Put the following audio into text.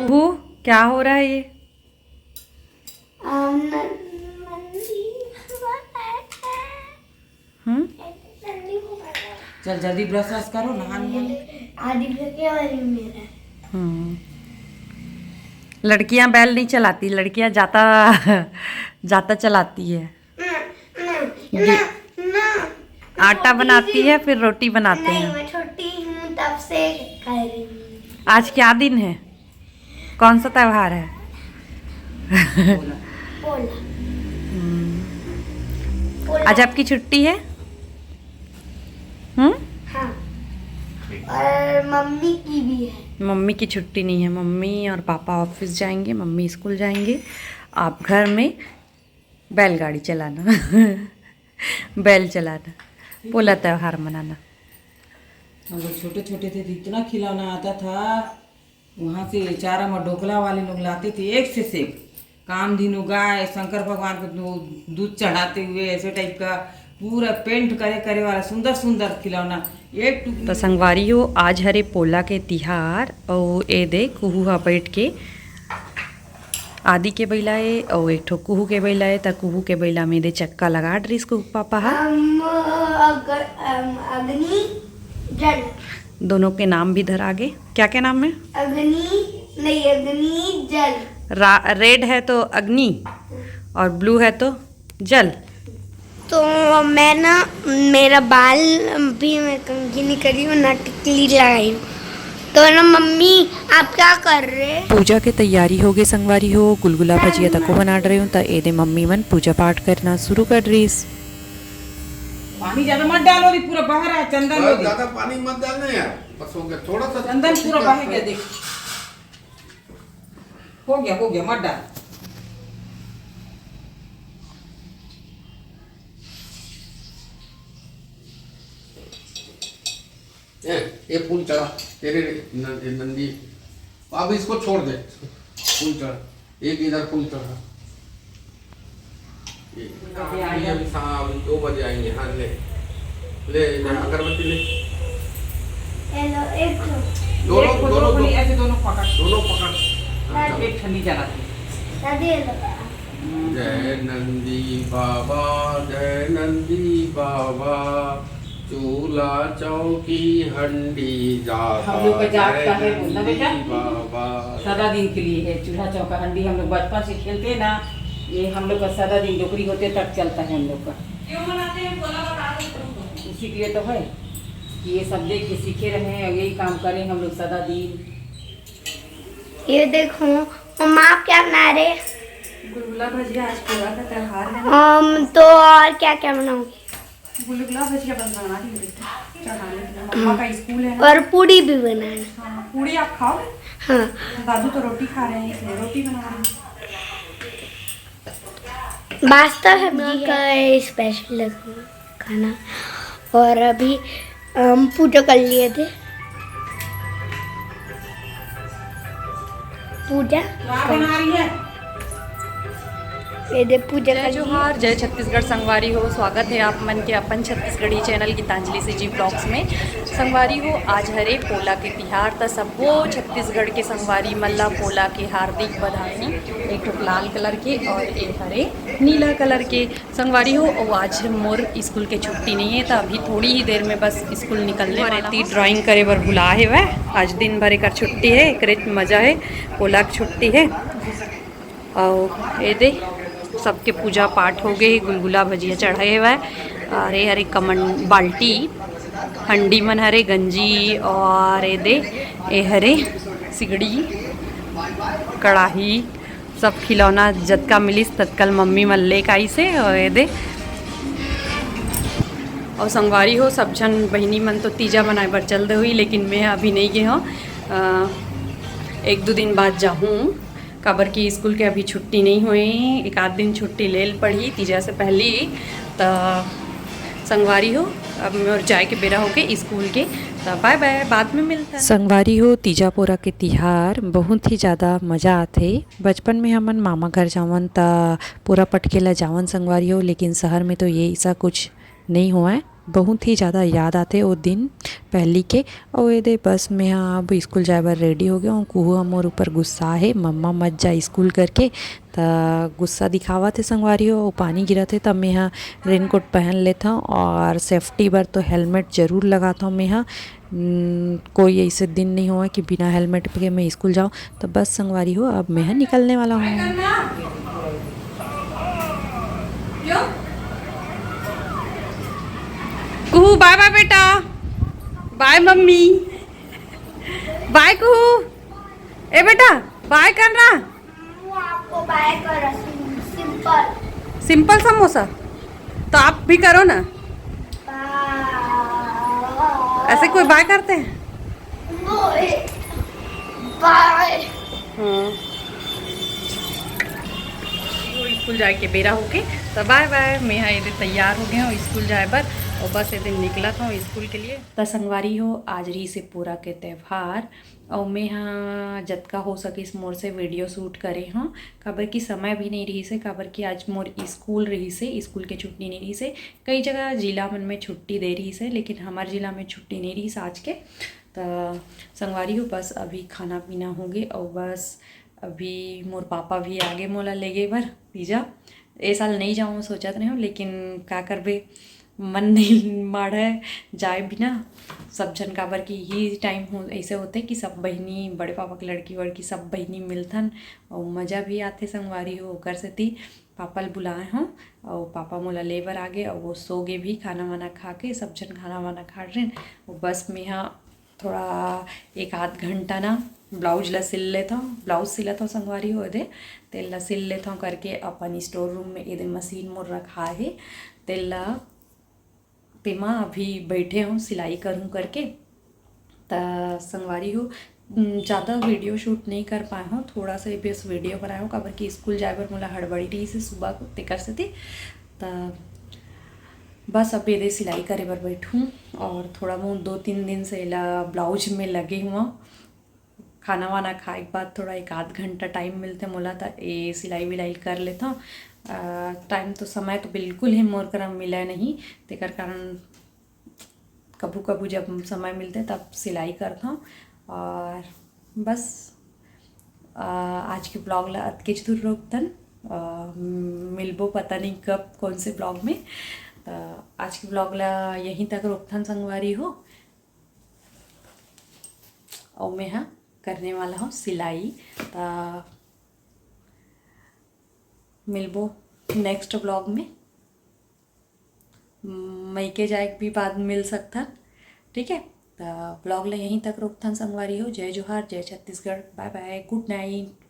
कुहू क्या हो रहा है ये? हम्म, चल जल्दी ब्रश व्रश करो, नहाने लड़कियां बैल नहीं चलाती, लड़कियां जाता जाता चलाती है। आटा बनाती है फिर रोटी बनाते हैं। मैं छोटी हूँ तब से कर रही हूँ। आज क्या दिन है? कौन सा त्योहार है? पोला। आज आपकी छुट्टी है? हाँ। और मम्मी की भी है। मम्मी की छुट्टी नहीं है। मम्मी और पापा ऑफिस जाएंगे, मम्मी स्कूल जाएंगे। आप घर में बैलगाड़ी चलाना बैल चलाना, पोला त्योहार मनाना। हम लोग छोटे छोटे थे तो इतना खिलौना आता था, वहाँ से चारा में ढोकला वाले लोग लाते थे एक से एक। कामधेनु गाय, शंकर भगवान को दूध चढ़ाते हुए ऐसे टाइप का पूरा पेंट करे करे वाला सुंदर सुंदर खिलौना एक टुकड़ी। तो संगवारी हो आज हरे पोला के तिहार और ए दे कुहू हा बैठ के आदि के बैलाए और एक ठो कुहू के बैलाए त कुहू के बैला में दे चक्का लगा ड्रिस कुहू पापा हा। अग्नि जल। दोनों के नाम भी धर आगे। क्या क्या नाम है? अग्नि जल। रेड है तो अग्नि और ब्लू है तो जल। तो मैं ना, मेरा बाल भी मैं कंघी नहीं करी हूँ ना टिकली लगाई हूँ। तो ना मम्मी आप क्या कर रहे? पूजा के तैयारी हो गई संगवारी हो। गुलगुला भजिया तको बना रहे हूँ त ए दे मम्मी मन पूजा पाठ करना शुरू कर रहीस। पानी ज्यादा मत डालो, पूरा बह रहा है चंदन। ज्यादा पानी मत डालना यार, बस हो गया थोड़ा सा चंदन पूरा बह गया, देख हो गया मत डाल। ये फूल चढ़ा तेरे नंदी, अब इसको छोड़ दे। फूल चढ़ा, एक इधर फूल चढ़ा। अभी शाम 2 बजे आएंगे। हाँ ले ले अगरबत्ती ले। हेलो एक दोनों ऐसे दोनों पकड़ दोनों एक ठंडी जलाती। दादी जय नंदी बाबा, जय नंदी बाबा, चूल्हा चौकी हंडी जाता। हम लोग का जागता है बोलना बेटा, बाबा सदा दिन के लिए है चूल्हा चौका हंडी। हम लोग बचपन से खेलते ना, ये हम लोग का सदा दिन डोकरी होते तक चलता है हम लोग का। क्यों मनाते हैं बोला बता दो। इसी के लिए तो है कि ये सब देख के सीखे रहे हैं और यही काम करें हम लोग सदा दिन। ये देखो मम्मा आप क्या बना रहे? गुलगुला भजिया आज पोला का त्योहार है। तो और क्या क्या बनाओगे? गुलगुला भजिया बना रही हूँ चढ़ाने के लिए। मम्मा का स्कूल है ना। और पूड़ी भी बनाना। हाँ, पूड़ी आप खाओगे? हाँ। दादू तो रोटी खा रहे हैं इसलिए रोटी बना रही हूँ। पास्ता सब्जी का स्पेशल खाना। और अभी पूजा कर लिए थे। पूजा क्या बना रही है? ये दे पूजा जय कर जोहार, जय छत्तीसगढ़ संगवारी हो। स्वागत है आप मन के अपन छत्तीसगढ़ी चैनल गीतांजलि से जी ब्लॉग्स में। संगवारी हो आज हरे पोला के तिहार त सबो छत्तीसगढ़ के संगवारी मल्ला पोला के हार्दिक बधाई। एक ठो लाल कलर के और एक हरे नीला कलर के संगवारी हो। और आज मोर स्कूल के छुट्टी नहीं है तो अभी थोड़ी ही देर में बस स्कूल निकलने वाला। ड्राइंग करे बर बुला है वह, आज दिन भर एक छुट्टी है, एक मज़ा है, पोला की छुट्टी है। और ये दे सबके पूजा पाठ हो गए, गुलगुला भजिया चढ़ाए हुआ है। अरे हरे कमन बाल्टी हंडी मन हरे गंजी और ये दे ए हरे सिगड़ी कढ़ाही सब खिलौना जतका मिलिस तत्काल मम्मी मन लेके आई से। और ये दे और संगवारी हो सब जन बहनी मन तो तीजा बनाए बर चल दे हुई, लेकिन मैं अभी नहीं गई हूँ। 1-2 दिन बाद जाऊँ, काबर की स्कूल के अभी छुट्टी नहीं हुई, 1 आध दिन छुट्टी ले पड़ी तीजा से पहले। तो संगवारी हो अब मोर जाए के बेरा हो के स्कूल के, तो बाय बाय, बाद में मिलता है। संगवारी हो तीजा पोरा के तिहार बहुत ही ज़्यादा मज़ा आते। बचपन में हमन मामा घर जावन त पूरा पटके ला जावन संगवारी हो, लेकिन शहर में तो ये ऐसा कुछ नहीं हुआ है। बहुत ही ज़्यादा याद आते वो दिन पहली के। और ये बस मैं अब स्कूल जाए बार रेडी हो गया हूँ। कुहू मोर ऊपर गुस्सा है, मम्मा मत जा स्कूल करके, तो गुस्सा दिखावा थे संगवारी हो। पानी गिरा थे तब मैं यहाँ रेनकोट पहन लेता हूँ और सेफ्टी बर तो हेलमेट ज़रूर लगाता हूँ मैं यहाँ। कोई ऐसे दिन नहीं हुआ कि बिना हेलमेट के मैं स्कूल जाऊँ। तो बस संगवारी हो अब मैं निकलने वाला हूँ। कुहू बाय बाय बेटा, बाय मम्मी, बाय कुहू। ए बेटा बाय करना। आपको बाय करो सिंपल। सिंपल समोसा तो आप भी करो ना, ऐसे कोई बाय करते हैं? बाय। स्कूल जाए के बेरा हो गए तो बाय बाय। मैं यहाँ ये तैयार हो गया हूँ स्कूल जाए बर और बस ये निकला था स्कूल के लिए। तो संगवारी हो आज रही से पूरा के त्यौहार और मैं यहाँ जतका हो सके इस मोर से वीडियो शूट करे हाँ। काबर की समय भी नहीं रही से, काबर की आज मोर स्कूल रही से, स्कूल के छुट्टी नहीं रही से। कई जगह जिला मन में छुट्टी दे रही से लेकिन हमारे जिला में छुट्टी नहीं रही से आज के। तो संगवारी हो बस अभी खाना पीना हो गए और बस अभी मोर पापा भी आगे मोला ले गए बर पिज़्ज़ा। ए साल नहीं जाऊँ सोचत नहीं हूँ लेकिन का करबे, मन नहीं माढ़ है जाए बिना। सब जन काबर की ही टाइम हो ऐसे होते कि सब बहनी बड़े पापा की लड़की वड़की सब बहनी मिलथन और मज़ा भी आते संगवारी हो। ओकर सेती पापा ल बुलाए हों और पापा मोला लेबर आ गए और वो सो गए भी खाना वाना खा के। सब जन खाना वाना खा रहे और बस मैं यहाँ थोड़ा एक आध घंटा ना ब्लाउज ला सिल लेता हूँ। ब्लाउज सिलता हूँ संगवारी हो दे तेल ला सिल लेता हूँ करके अपन स्टोर रूम में ये मशीन मोर रखा है तेल ला तेमा अभी बैठे हूँ सिलाई करूँ करके। तो संगवारी हो ज़्यादा वीडियो शूट नहीं कर पाए हूँ, थोड़ा सा बस वीडियो बनाया हूँ काबर कि स्कूल जाए पर मोला हड़बड़ी रही से सुबह को तेकर से थी। तो बस अब ये सिलाई करे बर बैठूँ और थोड़ा बहुत 2-3 दिन से ला ब्लाउज में लगे हुआ। खाना वाना खाए के बाद थोड़ा एक आध घंटा टाइम मिलते मोला तो ये सिलाई विलाई कर लेता हूँ। टाइम तो समय तो बिल्कुल ही मोर करा मिला नहीं, तेकर कारण कभू कभू जब समय मिलते तब सिलाई करता हूँ। और बस आज के ब्लॉग ला अतके दूर रोकतन मिलबो पता नहीं कब कौन से ब्लॉग में। तो आज के ब्लॉग ला यहीं तक रोकथन संगवारी हो और मैं हाँ करने वाला हूँ सिलाई। तो मिलबो नेक्स्ट ब्लॉग में, मईके जाए भी बाद मिल सकता, ठीक है। तो ब्लॉग ला यहीं तक रोकथन संगवारी हो। जय जोहार, जय Chhattisgarh, bye bye, good night.